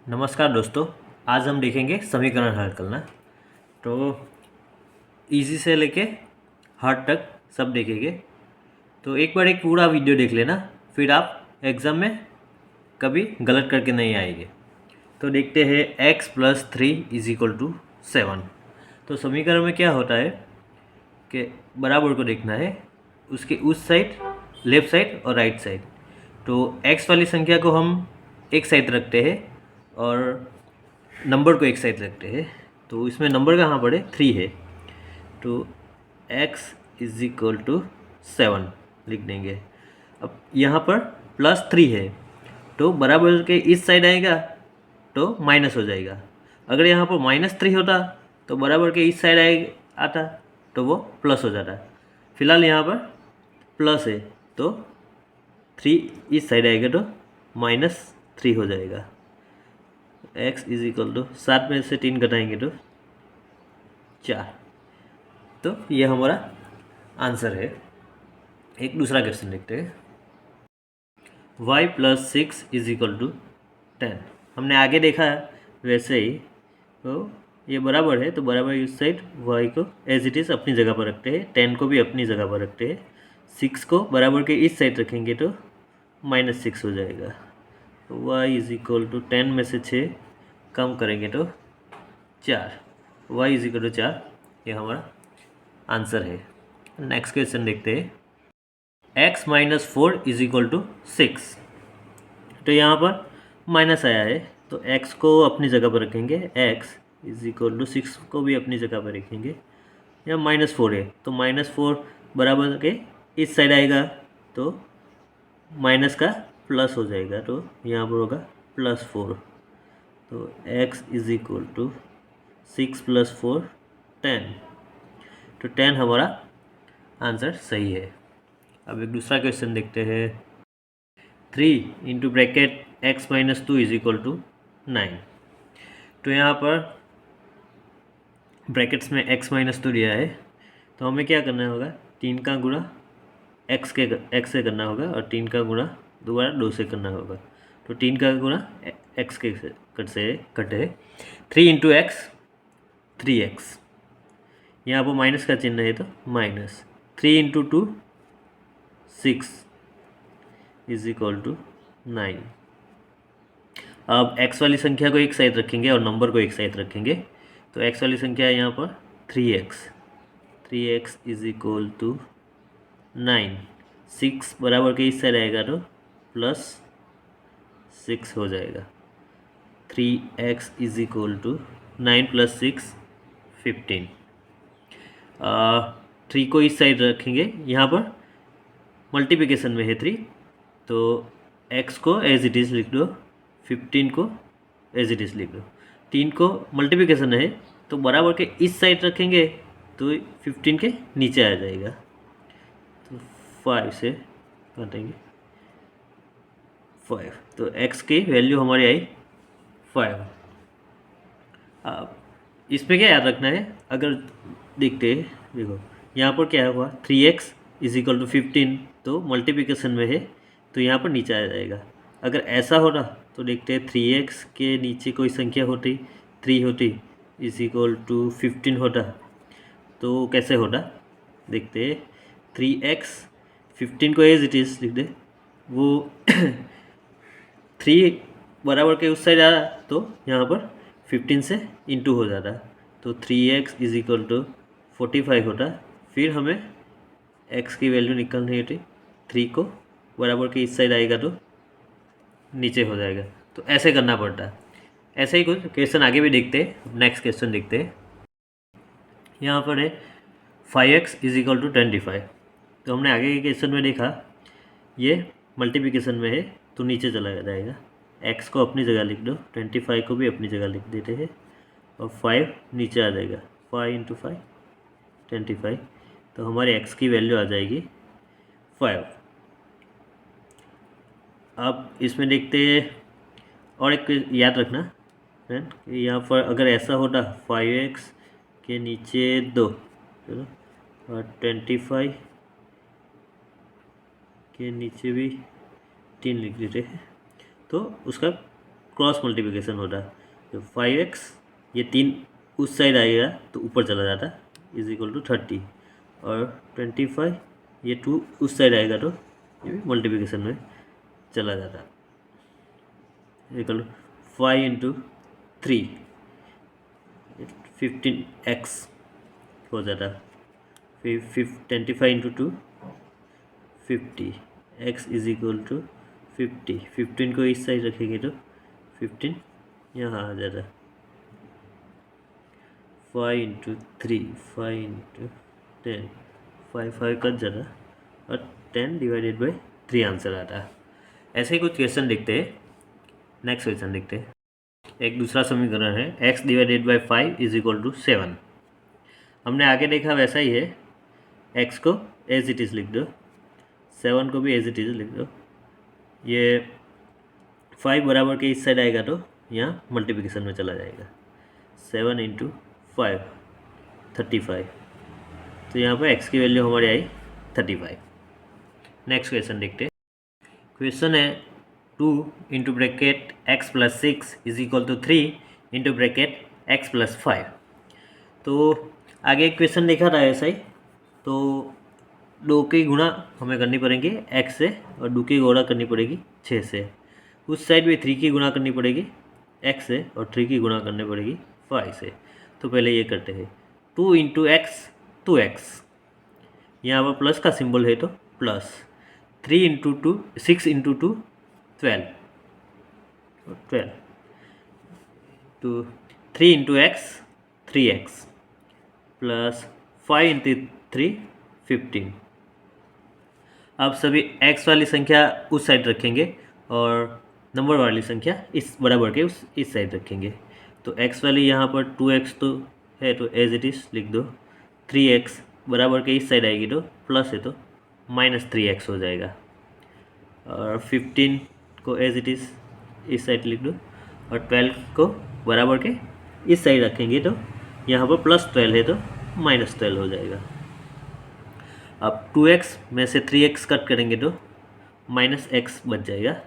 नमस्कार दोस्तों, आज हम देखेंगे समीकरण हल करना। तो इजी से लेके हार्ड तक सब देखेंगे। तो एक बार एक पूरा वीडियो देख लेना, फिर आप एग्ज़ाम में कभी गलत करके नहीं आएंगे। तो देखते हैं x+3 = 7। तो समीकरण में क्या होता है कि बराबर को देखना है, उसके उस साइड, लेफ्ट साइड और राइट साइड। तो x वाली संख्या को हम एक साइड रखते हैं और नंबर को एक साइड रखते हैं। तो इसमें नंबर कहाँ पड़े, 3 है। तो x = 7 लिख देंगे। अब यहाँ पर +3 है, तो बराबर के इस साइड आएगा तो माइनस हो जाएगा। अगर यहाँ पर -3 होता तो बराबर के इस साइड आता तो वो प्लस हो जाता। फिलहाल यहाँ पर प्लस है तो 3 इस साइड आएगा तो -3 हो जाएगा। x = 7 में से 3 घटाएंगे तो 4। तो ये हमारा आंसर है। एक दूसरा क्वेश्चन देखते हैं। y+6 = 10। हमने आगे देखा है वैसे ही, तो ये बराबर है तो बराबर इस साइड y को एज इट इज़ अपनी जगह पर रखते हैं, 10 को भी अपनी जगह पर रखते हैं। 6 को बराबर के इस साइड रखेंगे तो -6 हो जाएगा। तो y = 10 में से 6 कम करेंगे तो 4। y = 4, ये हमारा आंसर है। नेक्स्ट क्वेश्चन देखते हैं। x - 4 = 6। तो यहाँ पर माइनस आया है तो x को अपनी जगह पर रखेंगे, x = 6 को भी अपनी जगह पर रखेंगे। यहाँ -4 है तो -4 बराबर के इस साइड आएगा तो माइनस का प्लस हो जाएगा, तो यहाँ पर होगा +4। तो x = 6 + 4 10। तो 10 हमारा आंसर सही है। अब एक दूसरा क्वेश्चन देखते हैं। 3 × x - 2 = 9। तो यहाँ पर ब्रैकेट्स में x - 2 दिया है, तो हमें क्या करना होगा, 3 का गुणा x से करना होगा और 3 का गुणा दोबारा 2 से करना होगा। तो 3 का गुणा x के कटे 3 × x 3x। यहाँ पर माइनस का चिन्ह है तो माइनस 3 × 2 6 = 9। अब x वाली संख्या को एक साइड रखेंगे और नंबर को एक साइड रखेंगे। तो x वाली संख्या है यहाँ पर 3x = 9। 6 बराबर के इस साइड आएगा तो +6 हो जाएगा। 3x = 9 + 6 15। 3 को इस साइड रखेंगे, यहाँ पर मल्टीप्लिकेशन में है 3, तो x को एज इट इज़ लिख दो, 15 को एज इट इज़ लिख दो। 3 को मल्टीप्लिकेशन है तो बराबर के इस साइड रखेंगे तो 15 के नीचे आ जाएगा। तो 5 से काटेंगे 5, तो x की वैल्यू हमारी आई 5। अब इसमें क्या याद रखना है, अगर देखते हैं, देखो यहाँ पर क्या हुआ, 3x = 15, तो मल्टीप्लिकेशन में है तो यहाँ पर नीचे आ जाएगा। अगर ऐसा होता तो देखते हैं 3x के नीचे कोई संख्या होती, 3 होती = 15 होता, तो कैसे होता देखते हैं। 3x 15 को एज इट इज़ लिख दे, वो 3 बराबर के उस साइड आ रहा तो यहाँ पर 15 से इंटू हो जाता, तो 3x = 45 होता। फिर हमें x की वैल्यू निकालनी होती, 3 को बराबर के इस साइड आएगा तो नीचे हो जाएगा। तो ऐसे करना पड़ता है। ऐसे ही कुछ क्वेश्चन आगे भी देखते हैं। नेक्स्ट क्वेश्चन देखते हैं। यहाँ पर है 5x = 25। तो हमने आगे के क्वेश्चन में देखा ये मल्टीप्लिकेशन में है तो नीचे चला जाएगा। x को अपनी जगह लिख दो, 25 को भी अपनी जगह लिख देते हैं और 5 नीचे आ जाएगा। 5 × 5 25, तो हमारे x की वैल्यू आ जाएगी 5। अब इसमें देखते हैं, और एक याद रखना फ्रेंड, यहाँ पर अगर ऐसा होता 5x के नीचे 2, चलो, और 25 के नीचे भी 3 लिख देते हैं, तो उसका क्रॉस मल्टीप्लिकेशन होता। तो 5x ये 3 उस साइड आएगा तो ऊपर चला जाता इज इक्वल टू 30, और 25 ये 2 उस साइड आएगा तो ये भी मल्टीप्लिकेशन में चला जाता। इक्वल टू 5 इंटू 3 15x हो जाता। फिर 25 into 2 50, x is equal to 50। 15 को इस साइड रखेंगे तो 15 यहाँ आ जाता। 5 इंटू 3 5 इंटू 10 5 कट जाता और 10 डिवाइडेड बाई 3 आंसर आता। ऐसे ही कुछ क्वेश्चन देखते हैं। नेक्स्ट क्वेश्चन देखते हैं। एक दूसरा समीकरण है x divided by 5 is equal to 7। हमने आगे देखा वैसा ही है, x को एज इट इज़ लिख दो, 7 को भी एज इट इज़ लिख दो। ये 5 बराबर के इस साइड आएगा तो यहाँ मल्टीप्लिकेशन में चला जाएगा। 7 इंटू 5 35, तो यहाँ पर x की वैल्यू हमारी आई 35। नेक्स्ट क्वेश्चन देखते हैं। क्वेश्चन है 2 into bracket x plus 6 is equal to 3 into bracket x plus 5। तो आगे एक क्वेश्चन देखा था ऐसा ही, तो 2 की गुणा हमें करनी पड़ेगी x से और 2 की गुणा करनी पड़ेगी 6 से। उस साइड भी 3 की गुणा करनी पड़ेगी x से और 3 की गुणा करनी पड़ेगी 5 से। तो पहले ये करते हैं, 2 इंटू एक्स 2x, यहाँ पर प्लस का सिंबल है तो प्लस, 3 इंटू 2 6 इंटू 2 12 तो 3 into x 3x plus 5 into 3 15। अब सभी x वाली संख्या उस साइड रखेंगे और नंबर वाली संख्या इस बराबर के इस साइड रखेंगे। तो x वाली यहाँ पर 2x तो है तो एज इट इज़ लिख दो, 3x बराबर के इस साइड आएगी तो प्लस है तो -3x हो जाएगा, और 15 को एज इट इज़ इस साइड लिख दो, और 12 को बराबर के इस साइड रखेंगे तो यहाँ पर +12 है तो -12 हो जाएगा। अब 2x में से 3x कट करेंगे तो -x बच जाएगा,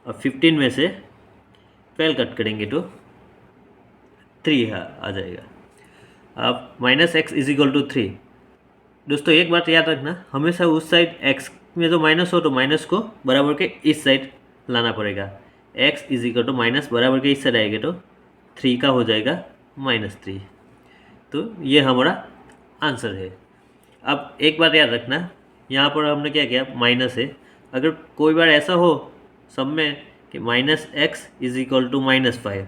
और 15 में से 12 कट करेंगे तो 3 आ जाएगा। अब -x इज इक्वल टू 3। दोस्तों एक बात याद रखना, हमेशा उस साइड x में तो माइनस हो तो माइनस को बराबर के इस साइड लाना पड़ेगा। x is equal to minus बराबर के इस साइड आएगा तो 3 का हो जाएगा -3। तो ये हमारा आंसर है। अब एक बात याद रखना, यहाँ पर हमने क्या किया, माइनस है। अगर कोई बार ऐसा हो सब में कि -x इज इक्वल टू -5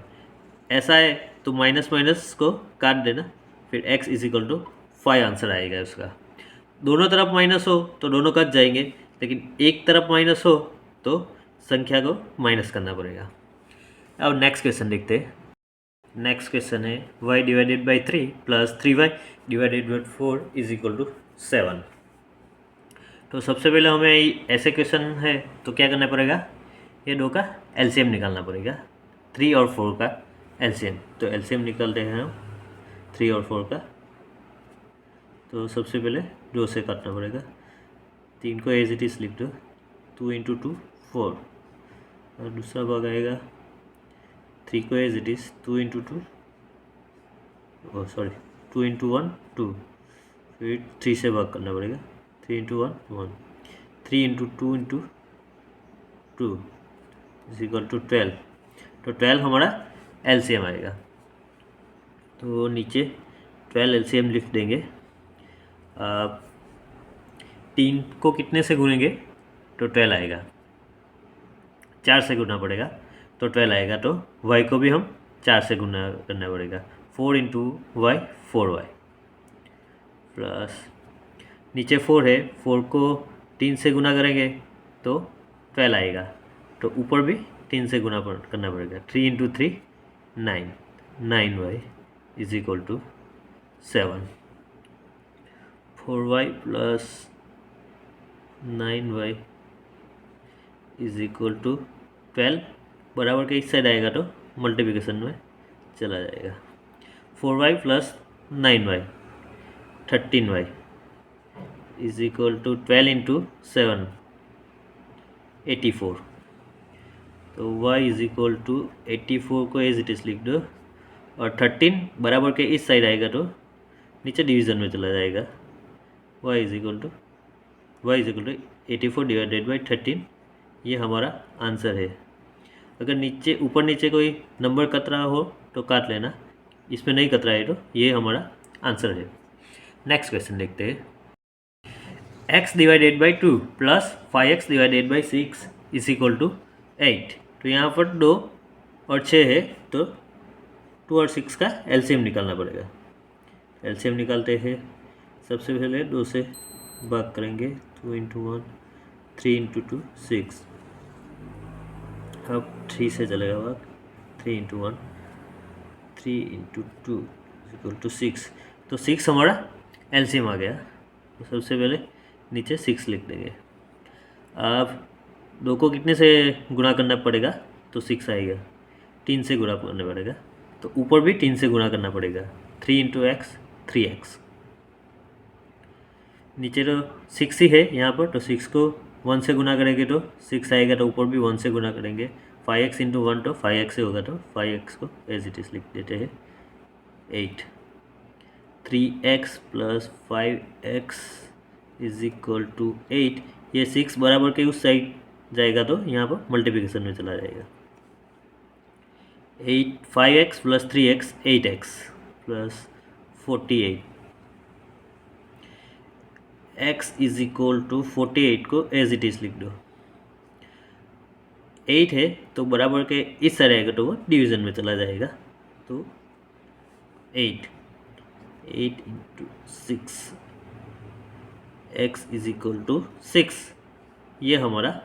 ऐसा है तो माइनस माइनस को काट देना, फिर x is equal to 5 answer आएगा उसका। दोनों तरफ माइनस हो तो दोनों कट जाएंगे, लेकिन एक तरफ माइनस हो तो संख्या को माइनस करना पड़ेगा। अब नेक्स्ट क्वेश्चन देखते हैं। नेक्स्ट क्वेश्चन है y divided by 3 plus 3y divided by 4 is equal to 7। तो सबसे पहले हमें ऐसे क्वेश्चन है तो क्या करना पड़ेगा, ये 2 का एलसीएम निकालना पड़ेगा, 3 और 4 का एलसीएम। तो एलसीएम निकालते हैं हम 3 और 4 का। तो सबसे पहले 2 से काटना पड़ेगा, 3 को एज इट इज लिख दो, 2 इंटू 2 4, और दूसरा भाग आएगा 3 को as it is 2 into 2 2 into 1 2, फिर 3 से भाग करना पड़ेगा, 3 into 1 1, 3 into 2 into 2 is equal to 12। तो 12 हमारा एलसीएम आएगा। तो नीचे 12 एलसीएम लिख देंगे। 3 को कितने से गुनेंगे तो 12 आएगा, 4 से गुना पड़ेगा तो 12 आएगा। तो y को भी हम 4 से गुना करना पड़ेगा, 4 इंटू वाई 4y, प्लस नीचे 4 है, 4 को 3 से गुना करेंगे तो 12 आएगा, तो ऊपर भी 3 से गुना करना पड़ेगा, 3 into 3 9, 9y is equal to 7, 4y plus 9y is equal to 12, बराबर के इस साइड आएगा तो मल्टीप्लिकेशन में चला जाएगा, 4y plus 9y 13y is equal to 12 into 7 84। तो y इज इक्वल टू 84 को एज इट इज़ लिख दो, और 13 बराबर के इस साइड आएगा तो नीचे डिवीज़न में चला जाएगा। y is equal to 84 divided by 13, ये हमारा आंसर है। अगर नीचे ऊपर नीचे कोई नंबर कत रहा हो तो काट लेना, इसमें नहीं कत रहा है तो ये हमारा आंसर है। नेक्स्ट क्वेश्चन देखते हैं। x divided by 2 plus 5x divided by 6 is equal to 8। तो यहाँ पर 2 और 6 है, तो 2 और 6 का एलसीएम निकालना पड़ेगा। एलसीएम निकालते हैं। सबसे पहले 2 से भाग करेंगे, 2 इंटू 1, 3 इंटू 2 6। अब 3 से चलेगा भाग, 3 इंटू 1, 3 इंटू 2 इक्वल टू 6। तो 6 हमारा एलसीएम आ गया। तो सबसे पहले नीचे 6 लिख देंगे। अब 2 को कितने से गुणा करना पड़ेगा, तो 6 आएगा। 3 से गुणा करना पड़ेगा, तो ऊपर भी 3 से गुणा करना पड़ेगा। 3 इंटू एक्स 3x। नीचे तो 6 ही है यहाँ पर, तो 6 को 1 से गुना करेंगे तो 6 आएगा, तो ऊपर भी 1 से गुना करेंगे। 5x इंटू 1 तो 5x से होगा, तो 5x को एज इट इज़ लिख देते हैं 8। 3x plus 5x is equal to 8। ये 6 बराबर के उस साइड जाएगा तो यहाँ पर मल्टीप्लिकेशन में चला जाएगा। 5x plus 3x 8x plus 48। x is equal to 48 को एज इट इज़ लिख दो। 8 है तो बराबर के इस साइड आएगा तो वो डिवीज़न में चला जाएगा। तो 8 into 6 x is equal to 6, ये हमारा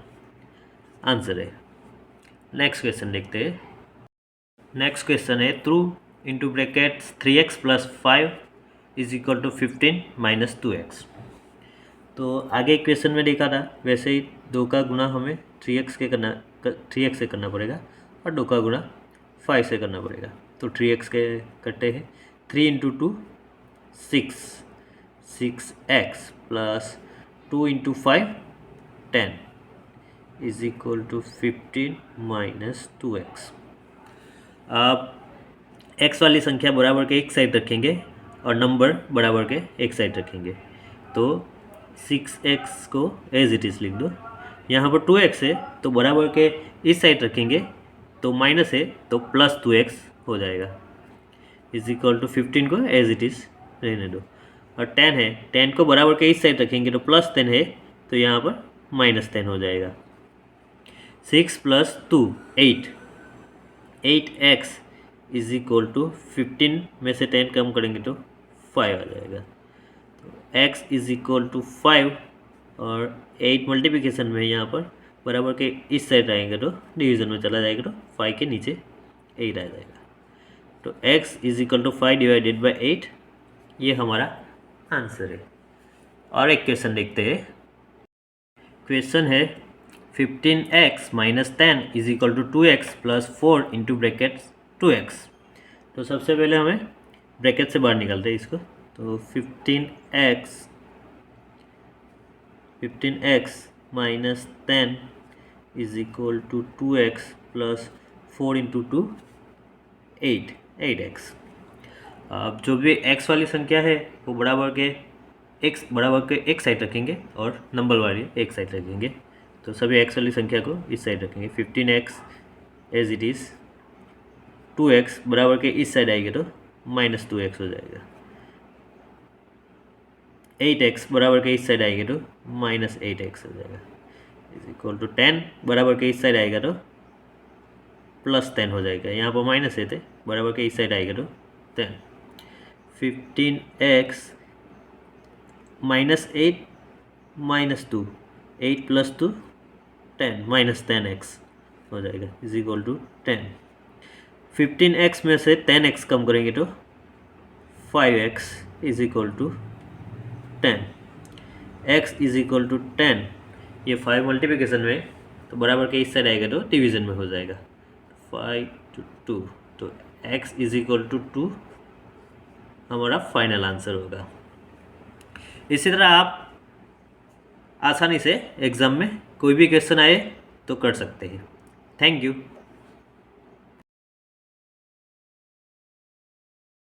आंसर है। नेक्स्ट क्वेश्चन देखते हैं। नेक्स्ट क्वेश्चन है three into brackets 3x plus 5 is equal to 15 minus 2x। तो आगे क्वेश्चन में देखा था वैसे ही 2 का गुणा हमें 3x से करना पड़ेगा, और 2 का गुणा 5 से करना पड़ेगा। तो 3x के करते हैं। 3 into 2 6x plus 2 into 5 10 is equal to 15 minus 2x। आप x वाली संख्या बराबर के एक साइड रखेंगे और नंबर बराबर के एक साइड रखेंगे। तो 6x को एज इट इज़ लिख दो। यहाँ पर 2x है तो बराबर के इस साइड रखेंगे, तो माइनस है तो प्लस 2x हो जाएगा। इज इक्वल टू 15 को एज इट इज़ रहने दो। और 10 है, 10 को बराबर के इस साइड रखेंगे तो प्लस 10 है, तो यहाँ पर माइनस 10 हो जाएगा। 6 plus 2 8x is equal to 15 में से 10 कम करेंगे तो 5 आ जाएगा। x इज इक्वल टू 5 और 8 मल्टीप्लिकेशन में यहाँ पर बराबर के इस साइड आएंगे तो डिवीज़न में चला जाएगा, तो 5 के नीचे 8 आ जाएगा। तो x is equal to 5 divided by 8, ये हमारा आंसर है। और एक क्वेश्चन देखते हैं। क्वेश्चन है 15x minus 10 is equal to 2x plus 4 into brackets 2x। तो सबसे पहले हमें ब्रैकेट से बाहर निकालते हैं इसको। तो 15x minus 10 is equal to 2x plus 4 into 2 8x। अब जो भी x वाली संख्या है वो बराबर के एक साइड रखेंगे और नंबर वाली एक साइड रखेंगे। तो सभी x वाली संख्या को इस साइड रखेंगे। 15x as it is 2x बराबर के इस साइड आएगी तो माइनस 2x हो जाएगा। 8x बराबर के इस साइड आएगी तो माइनस 8x हो जाएगा। इज इक्वल टू 10 बराबर के इस साइड आएगा तो प्लस 10 हो जाएगा। यहाँ पर माइनस है, बराबर के इस साइड आएगा तो 10। 15x minus 8 minus 2, 8 plus 2 10 minus 10x हो जाएगा। Is equal to 10। 15x में से 10x कम करेंगे तो 5x is equal to 10। x is equal to 10, ये 5 मल्टीप्लिकेशन में तो बराबर के इस साइड आएगा तो डिवीज़न में हो जाएगा। 5 to 2, तो x इज इक्वल टू 2 हमारा फाइनल आंसर होगा। इसी तरह आप आसानी से एग्ज़ाम में कोई भी क्वेश्चन आए तो कर सकते हैं। Thank you.